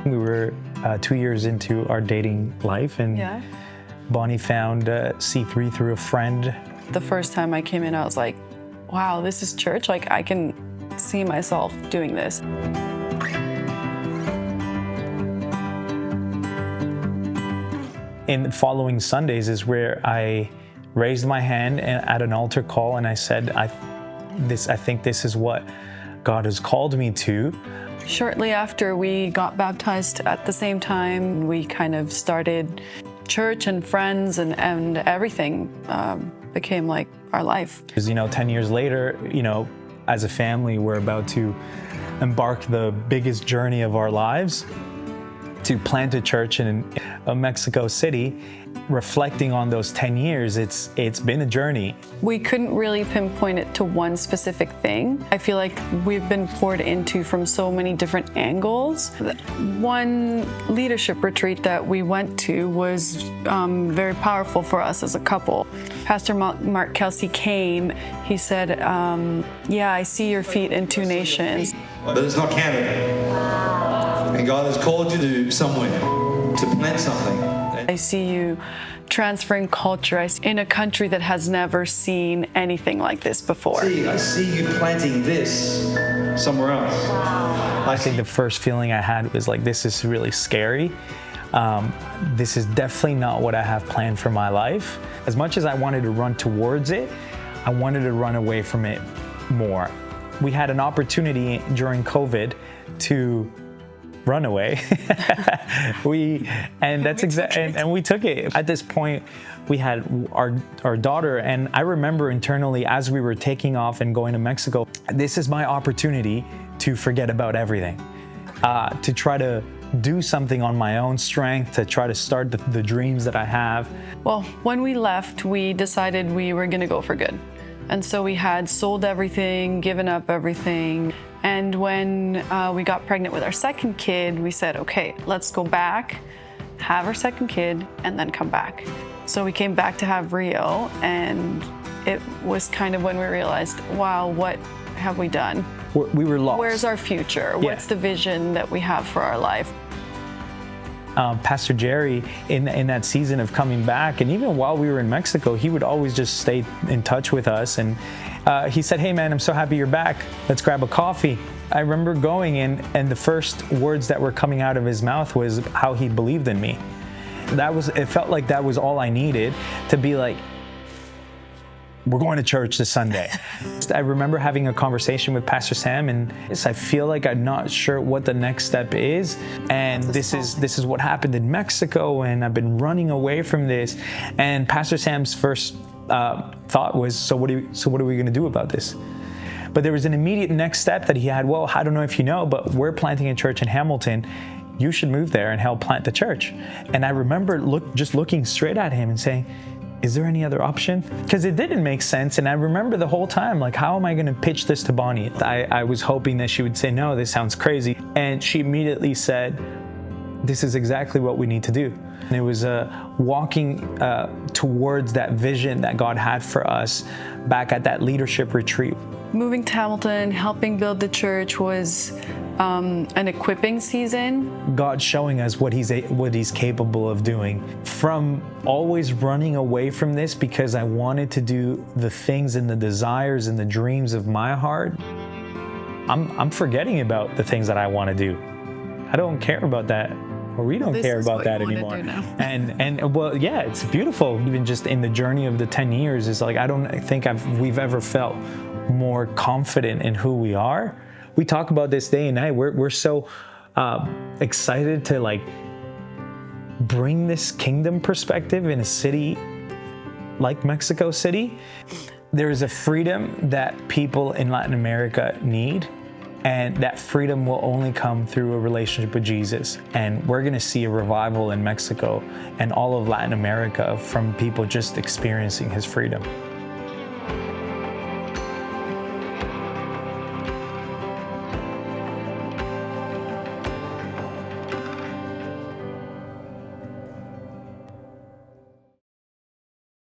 We were 2 years into our dating life, and Yeah. Boni found C3 through a friend. The first time I came in, I was like, wow, this is church. Like, I can see myself doing this. In the following Sundays is where I raised my hand at an altar call, and I said, I think this is what God has called me to. Shortly after we got baptized at the same time, we kind of started church and friends, and everything became like our life. Because, 10 years later, as a family, we're about to embark the biggest journey of our lives to plant a church in Mexico City. Reflecting on those 10 years, it's been a journey. We couldn't really pinpoint it to one specific thing. I feel like we've been poured into from so many different angles. One leadership retreat that we went to was very powerful for us as a couple. Pastor Mark Kelsey came. He said, yeah, I see your feet in two nations. But it's not Canada. And God has called you to somewhere, to plant something. I see you transferring culture in a country that has never seen anything like this before. I see you planting this somewhere else. I think the first feeling I had was like, this is really scary. This is definitely not what I have planned for my life. As much as I wanted to run towards it, I wanted to run away from it more. We had an opportunity during COVID to run away. And we took it. At this point, we had our daughter, and I remember internally as we were taking off and going to Mexico, this is my opportunity to forget about everything, to try to do something on my own strength, to try to start the dreams that I have. Well, when we left, we decided we were going to go for good. And so we had sold everything, given up everything. And when we got pregnant with our second kid, we said, okay, let's go back, have our second kid, and then come back. So we came back to have Rio, and it was kind of when we realized, wow, what have we done? We were lost. Where's our future? Yeah. What's the vision that we have for our life? Pastor Jerry, in that season of coming back, and even while we were in Mexico, he would always just stay in touch with us. And he said, hey man, I'm so happy you're back. Let's grab a coffee. I remember going in, and the first words that were coming out of his mouth was how he believed in me. It felt like that was all I needed to be like, we're going to church this Sunday. I remember having a conversation with Pastor Sam, and I feel like I'm not sure what the next step is. And this is what happened in Mexico, and I've been running away from this. And Pastor Sam's first thought was, so what are we going to do about this? But there was an immediate next step that he had. Well, I don't know if you know, but we're planting a church in Hamilton. You should move there and help plant the church. And I remember just looking straight at him and saying, is there any other option? Because it didn't make sense. And I remember the whole time, like, how am I going to pitch this to Boni? I was hoping that she would say, no, this sounds crazy. And she immediately said, this is exactly what we need to do. And it was walking towards that vision that God had for us back at that leadership retreat. Moving to Hamilton, helping build the church was an equipping season. God showing us what he's capable of doing. From always running away from this because I wanted to do the things and the desires and the dreams of my heart, I'm forgetting about the things that I want to do. I don't care about that. Or we don't care about that anymore. And well, yeah, it's beautiful. Even just in the journey of the 10 years, it's like I don't think we've ever felt more confident in who we are. We talk about this day and night. We're so excited to like bring this kingdom perspective in a city like Mexico City. There is a freedom that people in Latin America need. And that freedom will only come through a relationship with Jesus. And we're going to see a revival in Mexico and all of Latin America from people just experiencing his freedom.